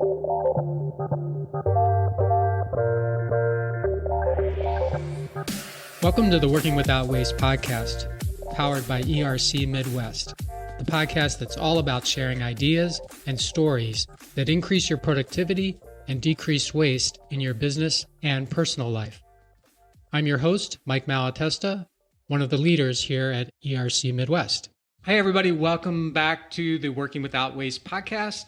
Welcome to the Working Without Waste podcast, powered by ERC Midwest, the podcast that's all about sharing ideas and stories that increase your productivity and decrease waste in your business and personal life. I'm your host, Mike Malatesta, one of the leaders here at ERC Midwest. Hey, everybody. Welcome back to the Working Without Waste podcast.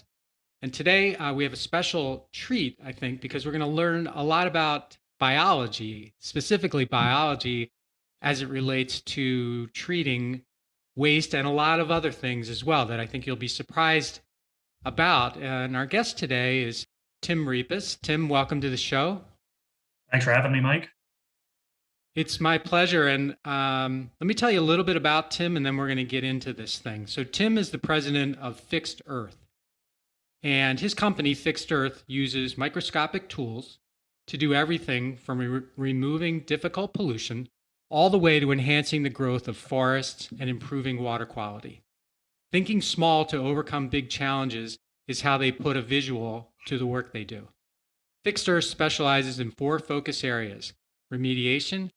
And today we have a special treat, I think, because we're going to learn a lot about biology, specifically biology as it relates to treating waste and a lot of other things as well that I think you'll be surprised about. And our guest today is Tim Repas. Tim, welcome to the show. Thanks for having me, Mike. It's my pleasure. And let me tell you a little bit about Tim, and then we're going to get into this thing. So Tim is the president of Fixed Earth. And his company, Fixed Earth, uses microscopic tools to do everything from removing difficult pollution all the way to enhancing the growth of forests and improving water quality. Thinking small to overcome big challenges is how they put a visual to the work they do. Fixed Earth specializes in 4 focus areas: remediation,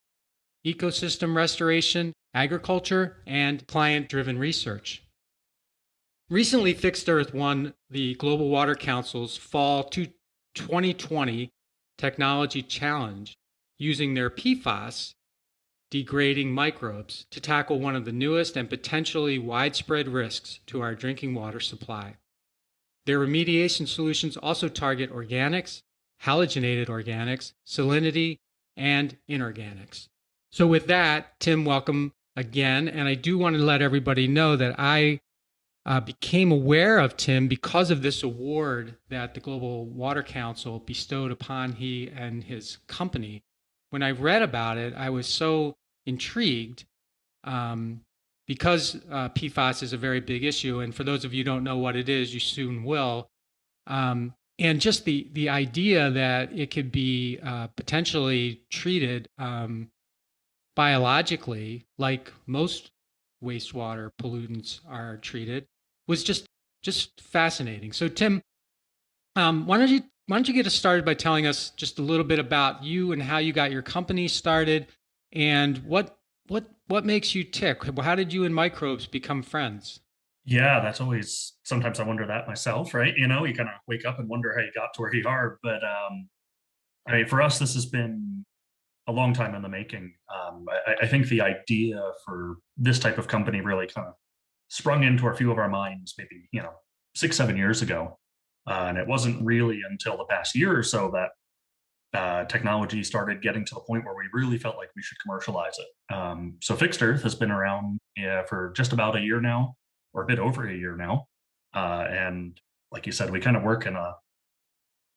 ecosystem restoration, agriculture, and client-driven research. Recently, Fixed Earth won the Global Water Council's Fall 2020 Technology Challenge using their PFAS degrading microbes to tackle one of the newest and potentially widespread risks to our drinking water supply. Their remediation solutions also target organics, halogenated organics, salinity, and inorganics. So with that, Tim, welcome again. And I do want to let everybody know that I became aware of Tim because of this award that the Global Water Council bestowed upon he and his company. When I read about it, I was so intrigued because PFAS is a very big issue. And for those of you who don't know what it is, you soon will. And just the idea that it could be potentially treated biologically, like most wastewater pollutants are treated, was just fascinating. So Tim, why don't you get us started by telling us just a little bit about you and how you got your company started, and what makes you tick? How did you and Microbes become friends? Yeah, that's always, sometimes I wonder that myself, right? You kind of wake up and wonder how you got to where you are. But I mean, for us, this has been a long time in the making. I think the idea for this type of company really kind of sprung into a few of our minds maybe 6-7 years ago, and it wasn't really until the past year or so that technology started getting to the point where we really felt like we should commercialize it. So Fixed Earth has been around for just about a year now, or a bit over a year now, and like you said, we kind of work in a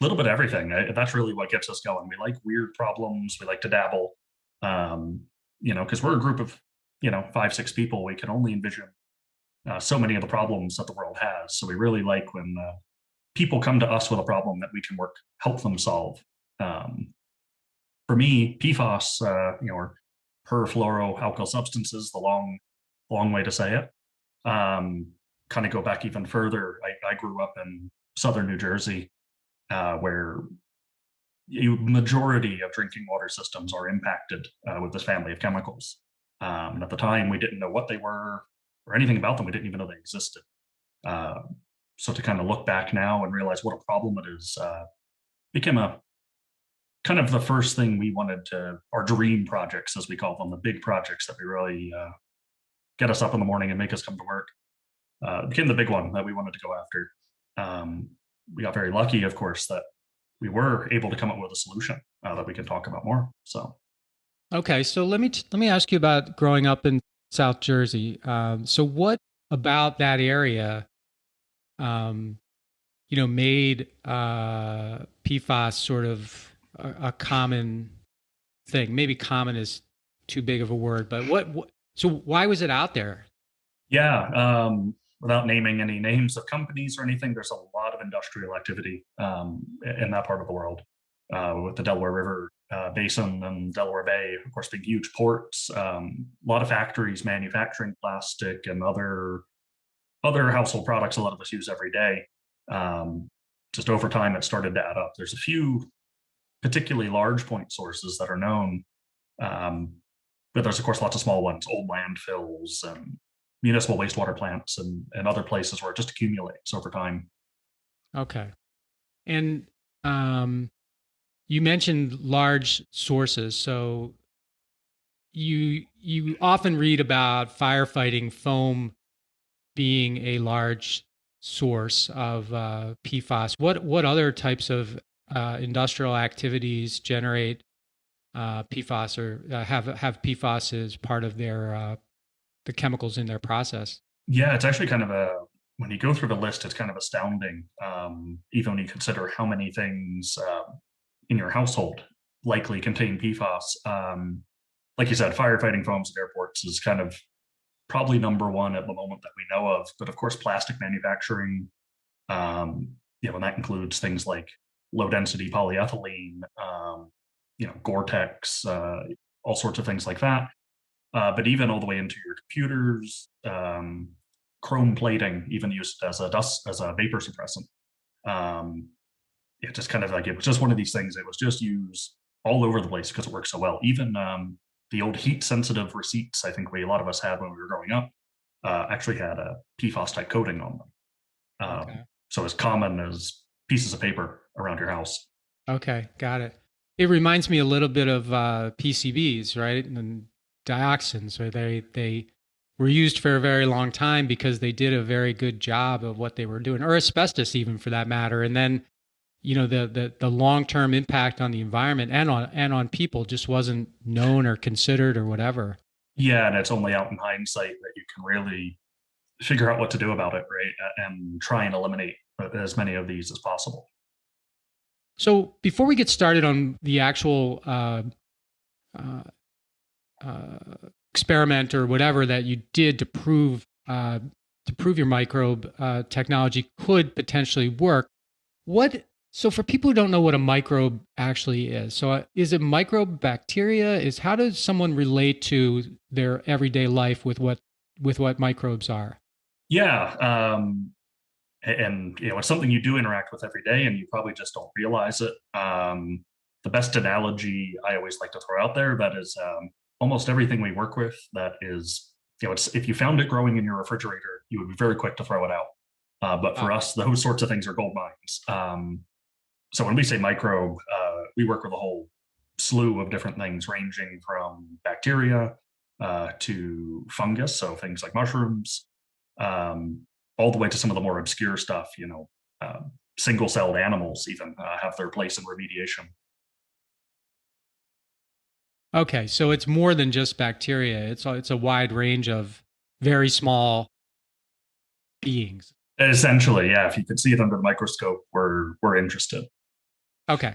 little bit of everything. That's really what gets us going. We like weird problems. We like to dabble, because we're a group of 5-6 people. We can only envision so many of the problems that the world has. So we really like when people come to us with a problem that we can help them solve. For me, PFAS, or perfluoroalkyl substances, the long way to say it, kind of go back even further. I grew up in southern New Jersey, where majority of drinking water systems are impacted with this family of chemicals. And at the time, we didn't know what they were or anything about them. We didn't even know they existed. So to kind of look back now and realize what a problem it is, became a kind of the first thing we wanted to, our dream projects, as we call them, the big projects that we really get us up in the morning and make us come to work. Became the big one that we wanted to go after. We got very lucky, of course, that we were able to come up with a solution that we can talk about more. So, okay, so let me ask you about growing up in South Jersey. So, what about that area, made PFAS sort of a common thing? Maybe common is too big of a word, but so why was it out there? Yeah. Without naming any names of companies or anything, there's a lot of industrial activity in that part of the world, with the Delaware River Basin and Delaware Bay, of course, being huge ports. A lot of factories manufacturing plastic and other household products a lot of us use every day. just over time, it started to add up. There's a few particularly large point sources that are known, um, but there's, of course, lots of small ones, old landfills and municipal wastewater plants and other places where it just accumulates over time. Okay. And um, you mentioned large sources. So you often read about firefighting foam being a large source of PFAS. What other types of industrial activities generate PFAS or have PFAS as part of their the chemicals in their process? Yeah, it's actually kind of when you go through the list, it's kind of astounding, even when you consider how many things in your household likely contain PFAS. Like you said, firefighting foams at airports is kind of probably number one at the moment that we know of. But of course, plastic manufacturing, and that includes things like low density polyethylene, Gore-Tex, all sorts of things like that. But even all the way into your computers, chrome plating, even used as a vapor suppressant. It just kind of like, it was just one of these things. It was just used all over the place because it works so well. Even the old heat sensitive receipts, I think a lot of us had when we were growing up, actually had a PFAS type coating on them. Okay. So as common as pieces of paper around your house. Okay, got it. It reminds me a little bit of PCBs, right? And dioxins, where they were used for a very long time because they did a very good job of what they were doing, or asbestos even for that matter. And then, the long-term impact on the environment and on people just wasn't known or considered or whatever. Yeah, and it's only out in hindsight that you can really figure out what to do about it, right? And try and eliminate as many of these as possible. So before we get started on the actual uh, uh, experiment or whatever that you did to prove your microbe technology could potentially work, so for people who don't know what a microbe actually is, so is it microbe bacteria? How does someone relate to their everyday life with what microbes are? Yeah, and it's something you do interact with every day, and you probably just don't realize it. The best analogy I always like to throw out there, that is, almost everything we work with, that is, it's, if you found it growing in your refrigerator, you would be very quick to throw it out. But for us, those sorts of things are gold mines. So when we say microbe, we work with a whole slew of different things, ranging from bacteria to fungus, so things like mushrooms, um, all the way to some of the more obscure stuff. Single-celled animals even have their place in remediation. Okay, so it's more than just bacteria. It's a wide range of very small beings. Essentially, yeah. If you could see it under the microscope, we're interested. Okay.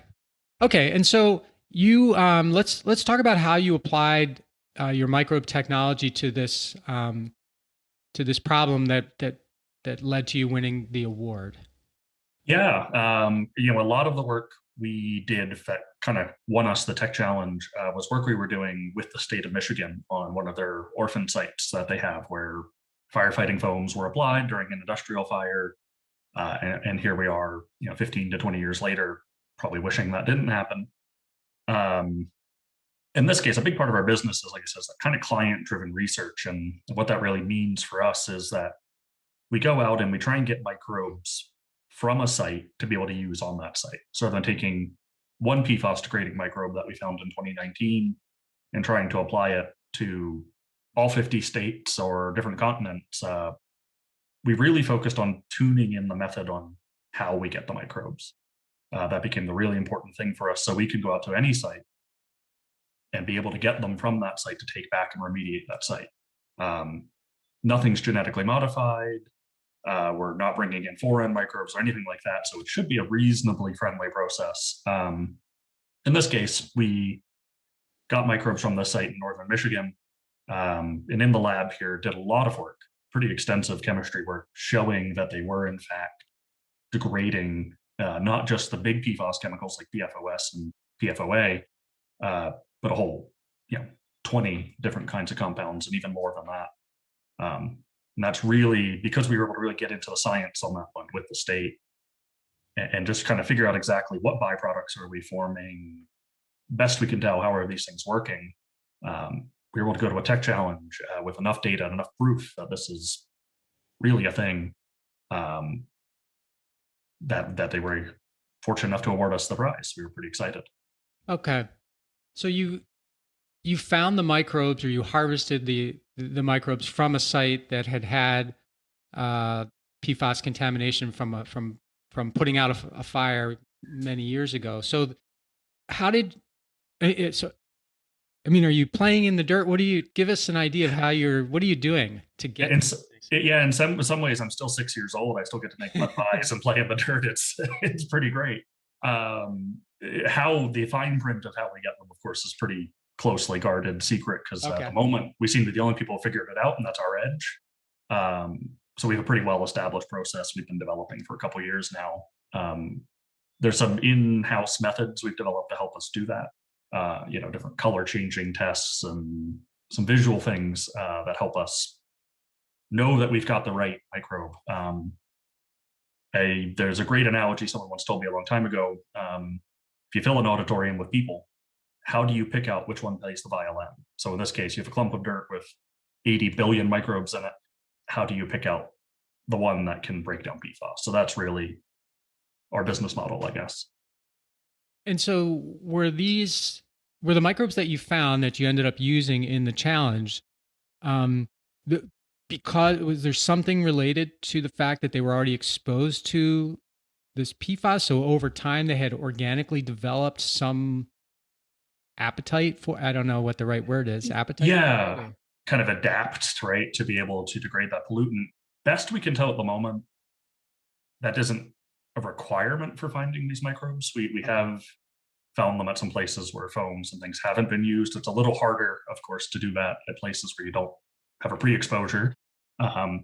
Okay, and so you let's talk about how you applied your microbe technology to this problem that led to you winning the award. Yeah, a lot of the work we did that kind of won us the tech challenge was work we were doing with the state of Michigan on one of their orphan sites that they have, where firefighting foams were applied during an industrial fire. And here we are, 15 to 20 years later, probably wishing that didn't happen. Um, in this case, a big part of our business is, like I said, that kind of client-driven research. And what that really means for us is that we go out and we try and get microbes from a site to be able to use on that site. So then taking one PFAS degrading microbe that we found in 2019 and trying to apply it to all 50 states or different continents, we really focused on tuning in the method on how we get the microbes. That became the really important thing for us. So we could go out to any site and be able to get them from that site to take back and remediate that site. Nothing's genetically modified. We're not bringing in foreign microbes or anything like that. So it should be a reasonably friendly process. In this case, we got microbes from the site in northern Michigan, and in the lab here did a lot of work, pretty extensive chemistry work, showing that they were in fact degrading not just the big PFAS chemicals like PFOS and PFOA, but a whole 20 different kinds of compounds and even more than that. And that's really because we were able to really get into the science on that one with the state. and just kind of figure out exactly what byproducts are we forming. Best we can tell, how are these things working? We were able to go to a tech challenge with enough data and enough proof that this is really a thing, that they were fortunate enough to award us the prize. We were pretty excited. Okay. So you found the microbes, or you harvested the microbes from a site that had PFAS contamination from putting out a fire many years ago. So how did so? I mean, are you playing in the dirt? What do you give us an idea of what are you doing to get? In some ways, I'm still 6 years old. I still get to make mud pies and play in the dirt. It's pretty great. How the fine print of how we get them, of course, is pretty closely guarded secret, because at the moment we seem to be the only people who figured it out, and that's our edge. So we have a pretty well established process we've been developing for a couple of years now. There's some in-house methods we've developed to help us do that. Different color changing tests and some visual things that help us know that we've got the right microbe. There's a great analogy someone once told me a long time ago. If you fill an auditorium with people, how do you pick out which one plays the violin? So in this case, you have a clump of dirt with 80 billion microbes in it. How do you pick out the one that can break down PFAS? So that's really our business model, I guess. And so were the microbes that you found that you ended up using in the challenge, because was there something related to the fact that they were already exposed to this PFAS? So over time they had organically developed some appetite for, I don't know what the right word is, appetite? Yeah, kind of adapt, right, to be able to degrade that pollutant. Best we can tell at the moment, that isn't a requirement for finding these microbes. We have found them at some places where foams and things haven't been used. It's a little harder, of course, to do that at places where you don't have a pre-exposure. But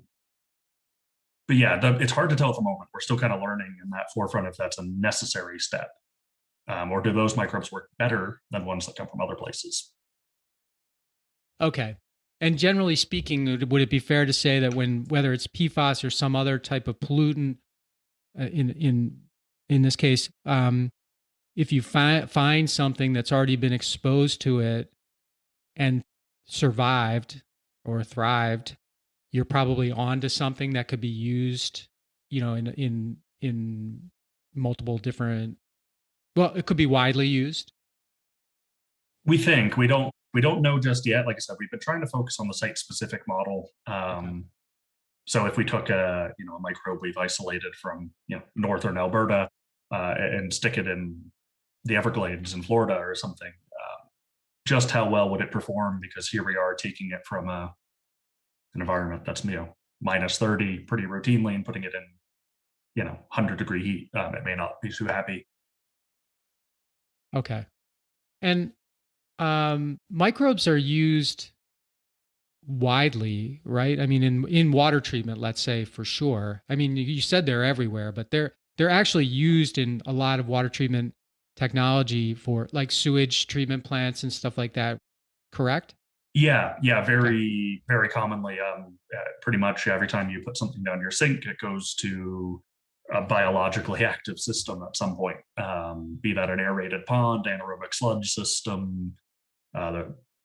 yeah, it's hard to tell at the moment. We're still kind of learning in that forefront if that's a necessary step. Or do those microbes work better than ones that come from other places? Okay. And generally speaking, would it be fair to say that whether it's PFAS or some other type of pollutant, in this case, if you find something that's already been exposed to it and survived or thrived, you're probably onto something that could be used, in multiple different. Well, it could be widely used. We think we don't know just yet. Like I said, we've been trying to focus on the site-specific model. Okay. So if we took a microbe we've isolated from northern Alberta and stick it in the Everglades in Florida or something, just how well would it perform? Because here we are taking it from an environment that's minus 30 pretty routinely and putting it in 100-degree heat. It may not be too happy. Okay. And microbes are used widely, right? I mean, in water treatment, let's say, for sure. I mean, you said they're everywhere, but they're actually used in a lot of water treatment technology for like sewage treatment plants and stuff like that. Correct? Yeah, very, very commonly. Pretty much every time you put something down your sink, it goes to a biologically active system at some point, be that an aerated pond, anaerobic sludge system.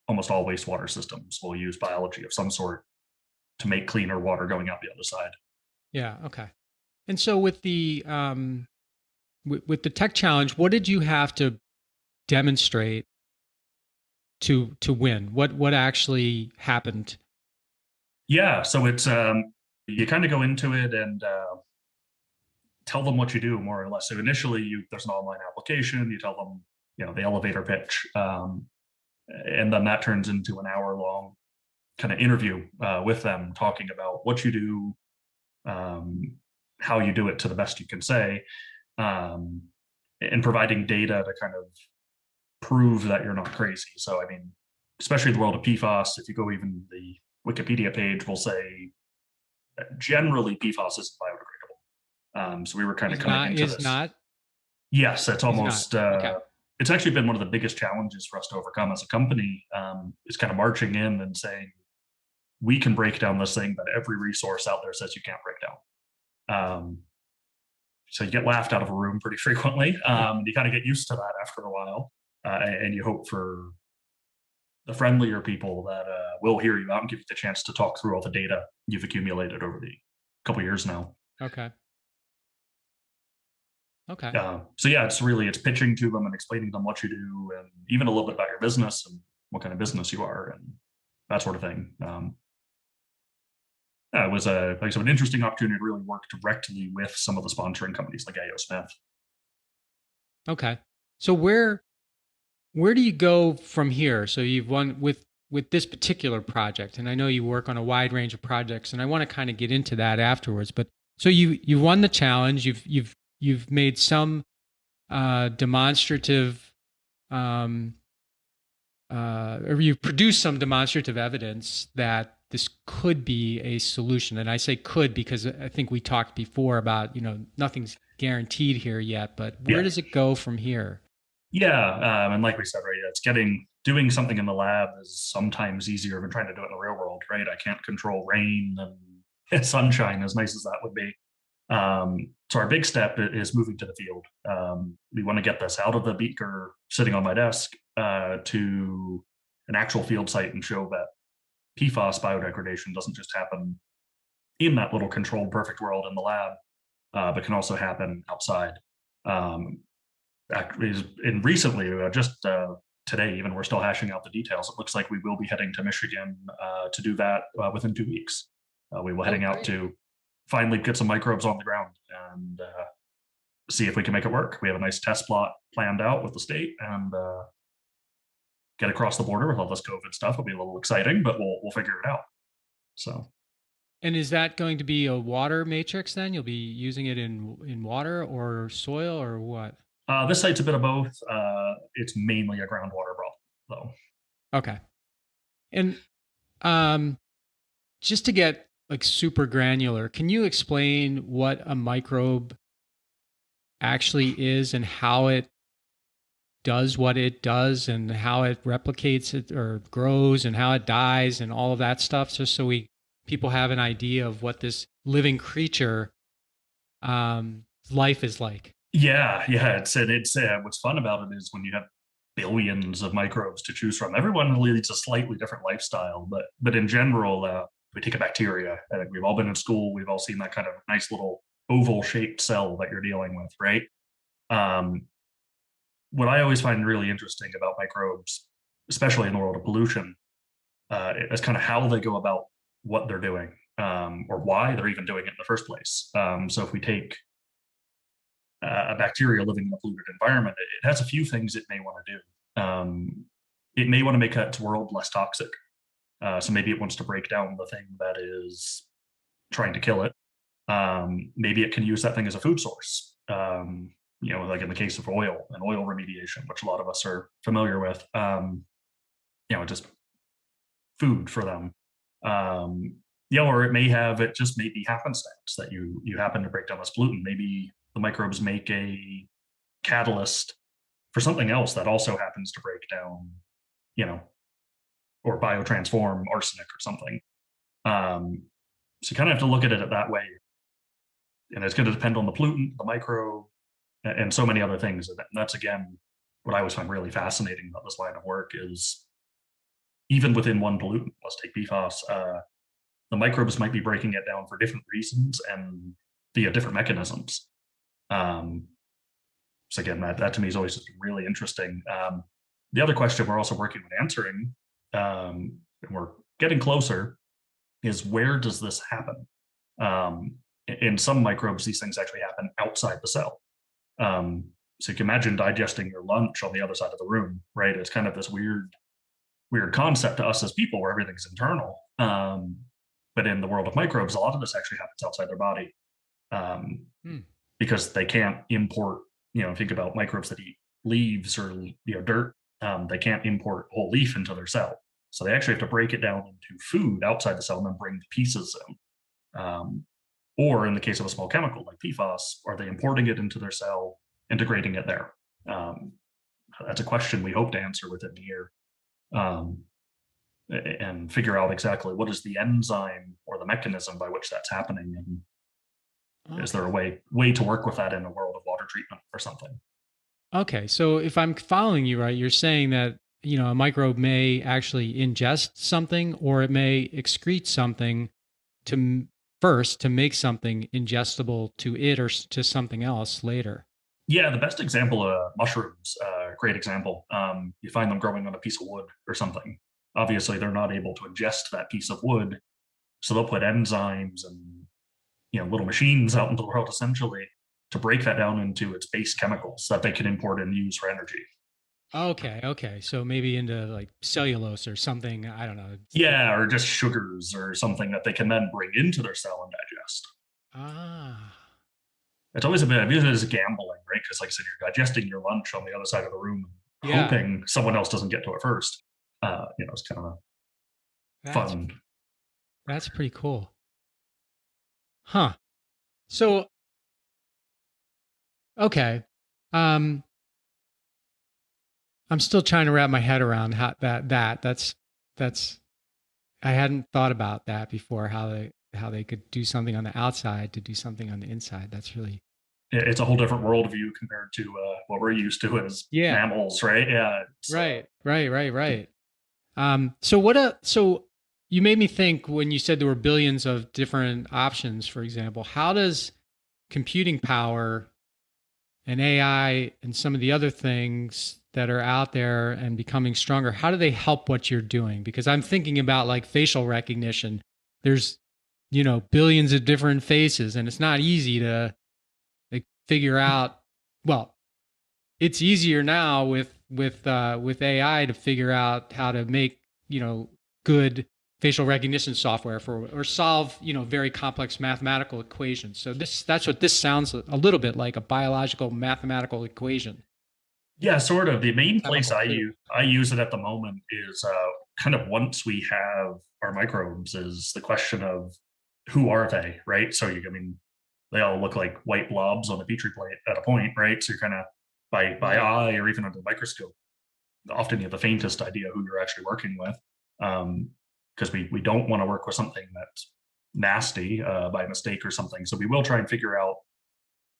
Almost all wastewater systems will use biology of some sort to make cleaner water going out the other side. Yeah. Okay. And so with the tech challenge, what did you have to demonstrate to win? What actually happened? Yeah. So it's you kind of go into it and tell them what you do, more or less. So initially, there's an online application. You tell them, the elevator pitch, and then that turns into an hour-long kind of interview with them, talking about what you do, how you do it to the best you can say, and providing data to kind of prove that you're not crazy. So, I mean, especially in the world of PFAS, if you go even the Wikipedia page will say that generally PFAS isn't biodegradable. So we were kind of coming into this. Not? Yes, it's almost. Okay. It's actually been one of the biggest challenges for us to overcome as a company. Is kind of marching in and saying, we can break down this thing that every resource out there says you can't break down. So you get laughed out of a room pretty frequently. You kind of get used to that after a while, and you hope for the friendlier people that will hear you out and give you the chance to talk through all the data you've accumulated over the couple years now. Okay. Okay. So yeah, it's pitching to them and explaining to them what you do, and even a little bit about your business and what kind of business you are, and that sort of thing. It was like I said, an interesting opportunity to really work directly with some of the sponsoring companies like A.O. Smith. Okay. So where do you go from here? So you've won with this particular project, and I know you work on a wide range of projects, and I want to kind of get into that afterwards. But so you won the challenge. You've made some demonstrative, or you've produced some demonstrative evidence that this could be a solution. And I say could because I think we talked before about, nothing's guaranteed here yet, but where does it go from here? Yeah, and like we said, right, it's doing something in the lab is sometimes easier than trying to do it in the real world, right? I can't control rain and sunshine, as nice as that would be. So our big step is moving to the field. We want to get this out of the beaker sitting on my desk to an actual field site and show that PFAS biodegradation doesn't just happen in that little controlled perfect world in the lab, but can also happen outside. And recently, just today, even we're still hashing out the details. It looks like we will be heading to Michigan to do that within 2 weeks. We will heading out to finally get some microbes on the ground and see if we can make it work. We have a nice test plot planned out with the state, and get across the border with all this COVID stuff. It'll be a little exciting, but we'll figure it out. So. And is that going to be a water matrix then? You'll be using it in water or soil or what? This site's a bit of both. It's mainly a groundwater problem, though. Okay. And just to get like super granular, can you explain what a microbe actually is and how it does what it does and how it replicates it or grows and how it dies and all of that stuff, just so people have an idea of what this living creature life is like? Yeah. It's what's fun about it is when you have billions of microbes to choose from. Everyone leads a slightly different lifestyle, but in general, we take a bacteria. I think we've all been in school. We've all seen that kind of nice little oval shaped cell that you're dealing with, right? What I always find really interesting about microbes, especially in the world of pollution, is kind of how they go about what they're doing, or why they're even doing it in the first place. So if we take a bacteria living in a polluted environment, it has a few things it may want to do. It may want to make its world less toxic. So maybe it wants to break down the thing that is trying to kill it. Maybe it can use that thing as a food source. Like in the case of oil and oil remediation, which a lot of us are familiar with, just food for them. Or it just may be happenstance that you happen to break down this pollutant. Maybe the microbes make a catalyst for something else that also happens to break down, or biotransform arsenic or something. So you kind of have to look at it that way. And it's going to depend on the pollutant, the microbe, and so many other things. And that's, again, what I always find really fascinating about this line of work is even within one pollutant, let's take PFAS, the microbes might be breaking it down for different reasons and via different mechanisms. So again, that to me is always just really interesting. The other question we're also working on answering, and we're getting closer, is where does this happen? In some microbes, these things actually happen outside the cell. So you can imagine digesting your lunch on the other side of the room, right? It's kind of this weird concept to us as people where everything's internal. But in the world of microbes, a lot of this actually happens outside their body, because they can't import, think about microbes that eat leaves or dirt. They can't import a whole leaf into their cell. So they actually have to break it down into food outside the cell and then bring the pieces in. Or in the case of a small chemical like PFAS, are they importing it into their cell, integrating it there? That's a question we hope to answer within a year, and figure out exactly what is the enzyme or the mechanism by which that's happening. And Is there a Okay. way to work with that in a world of water treatment or something? Okay. So if I'm following you right, you're saying that, a microbe may actually ingest something or it may excrete something to first to make something ingestible to it or to something else later. Yeah, the best example, mushrooms, great example. You find them growing on a piece of wood or something. Obviously, they're not able to ingest that piece of wood, so they'll put enzymes and little machines out into the world essentially to break that down into its base chemicals that they can import and use for energy. Okay, okay. So maybe into like cellulose or something. I don't know. Yeah, or just sugars or something that they can then bring into their cell and digest. Ah, It's always a bit, I view it as gambling, right? Because, like I said, you're digesting your lunch on the other side of the room, yeah. hoping someone else doesn't get to it first. It's kind of a That's fun. that's pretty cool. Huh. So, okay. Um I'm still trying to wrap my head around how that's I hadn't thought about that before how they could do something on the outside to do something on the inside. That's really It's a whole different worldview compared to what we're used to as yeah. mammals, right? Yeah, Right. Right, right, right. So you made me think when you said there were billions of different options, for example, how does computing power and AI and some of the other things that are out there and becoming stronger, how do they help what you're doing? Because I'm thinking about like facial recognition. There's, billions of different faces and it's not easy to like figure out, well, it's easier now with AI to figure out how to make good facial recognition software for or solve very complex mathematical equations. So that's what this sounds a little bit like, a biological mathematical equation. yeah, sort of. The main place Chemical too. I use it at the moment is kind of once we have our microbes is the question of who are they, right? So I mean, they all look like white blobs on a petri plate at a point, right? So you're kind of by Right. eye or even under the microscope, often you have the faintest idea who you're actually working with, because we don't want to work with something that's nasty by mistake or something. So we will try and figure out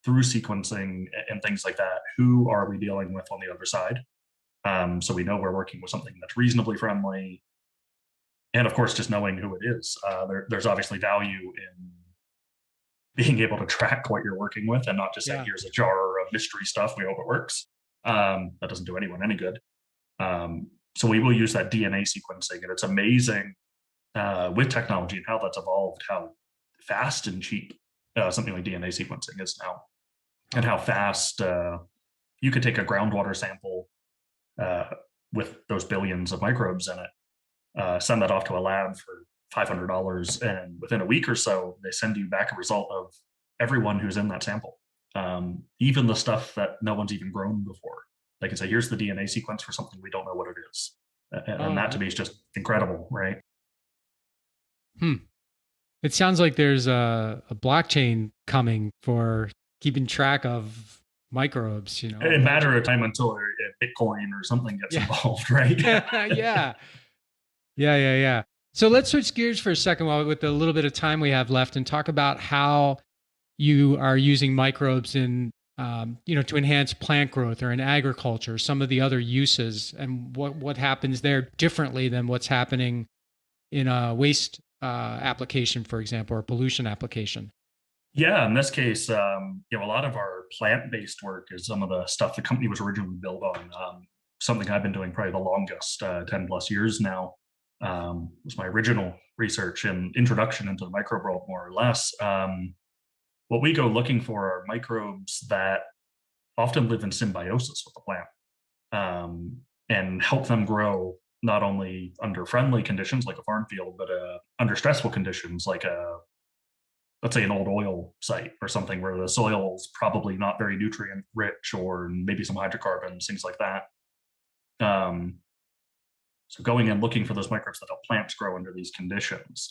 through sequencing and things like that who are we dealing with on the other side. So we know we're working with something that's reasonably friendly, and of course, just knowing who it is. There's obviously value in being able to track what you're working with and not just say, Yeah. here's a jar of mystery stuff. We hope it works. That doesn't do anyone any good. So we will use that DNA sequencing, and it's amazing with technology and how that's evolved, how fast and cheap something like DNA sequencing is now, and Oh, how fast you could take a groundwater sample uh, with those billions of microbes in it, send that off to a lab for $500, and within a week or so, they send you back a result of everyone who's in that sample, even the stuff that no one's even grown before. They can say, "Here's the DNA sequence for something we don't know what it is," and that to oh, me is just incredible, right? hmm. It sounds like there's a blockchain coming for keeping track of microbes, A eventually. matter of time until Bitcoin or something gets Yeah. involved, right? Yeah. Yeah, yeah, yeah. So let's switch gears for a second while with the little bit of time we have left and talk about how you are using microbes in, to enhance plant growth or in agriculture, some of the other uses and what happens there differently than what's happening in a waste application, for example, or pollution application. Yeah, in this case, a lot of our plant-based work is some of the stuff the company was originally built on. Something I've been doing probably the longest, 10 plus years now, was my original research and introduction into the microbe world, more or less. What we go looking for are microbes that often live in symbiosis with the plant, and help them grow not only under friendly conditions like a farm field, but under stressful conditions like let's say an old oil site or something where the soil's probably not very nutrient rich or maybe some hydrocarbons, things like that. Um, so going and looking for those microbes that help plants grow under these conditions.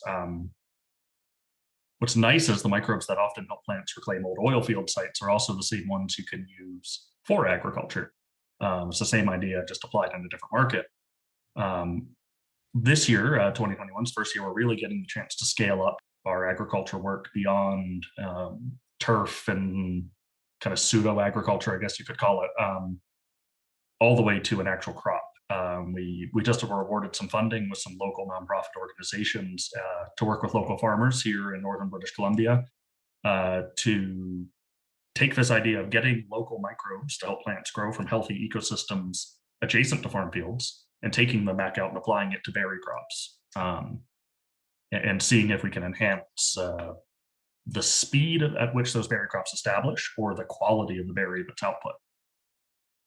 What's nice is the microbes that often help plants reclaim old oil field sites are also the same ones you can use for agriculture. It's the same idea, just applied in a different market. Um, this year, 2021's first year, we're really getting the chance to scale up our agriculture work beyond turf and kind of pseudo agriculture, I guess you could call it, all the way to an actual crop. We just were awarded some funding with some local nonprofit organizations to work with local farmers here in northern British Columbia to take this idea of getting local microbes to help plants grow from healthy ecosystems adjacent to farm fields and taking them back out and applying it to berry crops, and seeing if we can enhance the speed at which those berry crops establish or the quality of the berry that's output.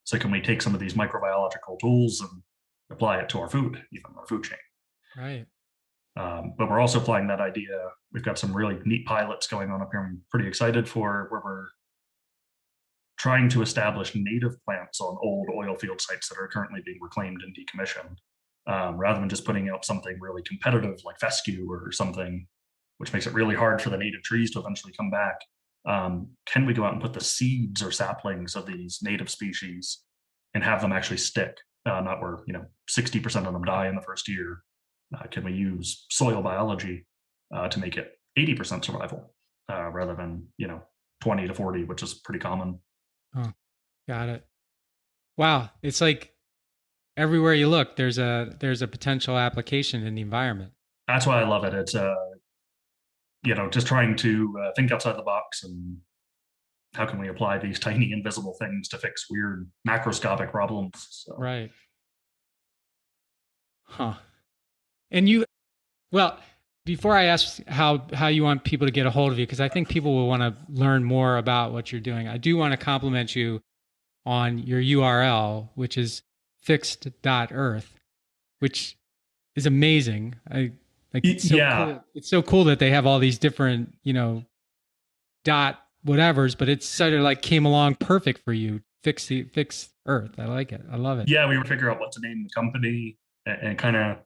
So can we take some of these microbiological tools and apply it to our food, even our food chain? Right. But we're also applying that idea. We've got some really neat pilots going on up here. I'm pretty excited for where we're trying to establish native plants on old oil field sites that are currently being reclaimed and decommissioned, rather than just putting out something really competitive like fescue or something, which makes it really hard for the native trees to eventually come back. Can we go out and put the seeds or saplings of these native species and have them actually stick? Not where 60% of them die in the first year. Can we use soil biology to make it 80% survival rather than 20 to 40, which is pretty common. Oh, got it. Wow, it's like everywhere you look, there's a potential application in the environment. That's why I love it. It's just trying to think outside the box and how can we apply these tiny invisible things to fix weird macroscopic problems. So. Right. Huh. And before I ask how you want people to get a hold of you, because I think people will want to learn more about what you're doing, I do want to compliment you on your URL, which is fixed.earth, which is amazing. Cool. It's so cool that they have all these different, dot whatevers, but it's sort of like came along perfect for you. Fix Earth. I like it. I love it. Yeah, we were figuring out what to name the company, and kind of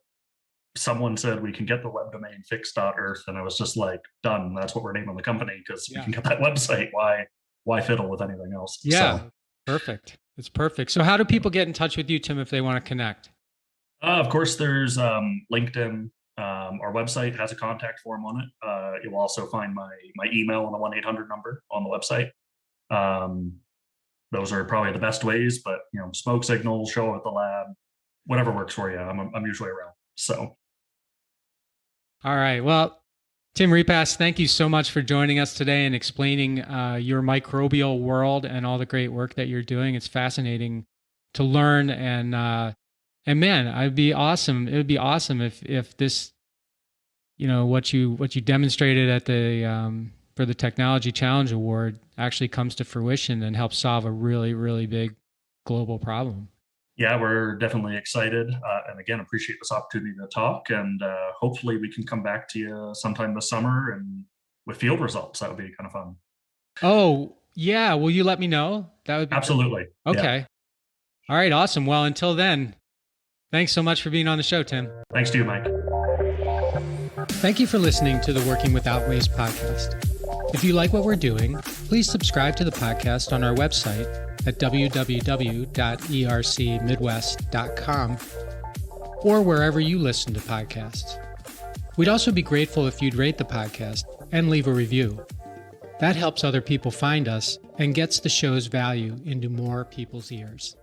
someone said we can get the web domain fix.earth, and I was just like, done. That's what we're naming the company, because we can get that website. Why fiddle with anything else? Yeah, so. Perfect. It's perfect. So how do people get in touch with you, Tim, if they want to connect? Of course, there's LinkedIn. Our website has a contact form on it. You'll also find my email on the 1-800 number on the website. Those are probably the best ways, but smoke signals, show up at the lab, whatever works for you. I'm usually around. So. All right. Well, Tim Repas, thank you so much for joining us today and explaining your microbial world and all the great work that you're doing. It's fascinating to learn, and man, it would be awesome if this, what you demonstrated at the for the Technology Challenge Award actually comes to fruition and helps solve a really, really big global problem. Yeah, we're definitely excited. And again, appreciate this opportunity to talk. And hopefully we can come back to you sometime this summer and with field results. That would be kind of fun. Oh, yeah. Will you let me know? That would be absolutely. Great. Okay. Yeah. All right. Awesome. Well, until then, thanks so much for being on the show, Tim. Thanks to you, Mike. Thank you for listening to the Working Without Waste podcast. If you like what we're doing, please subscribe to the podcast on our website at www.ercmidwest.com or wherever you listen to podcasts. We'd also be grateful if you'd rate the podcast and leave a review. That helps other people find us and gets the show's value into more people's ears.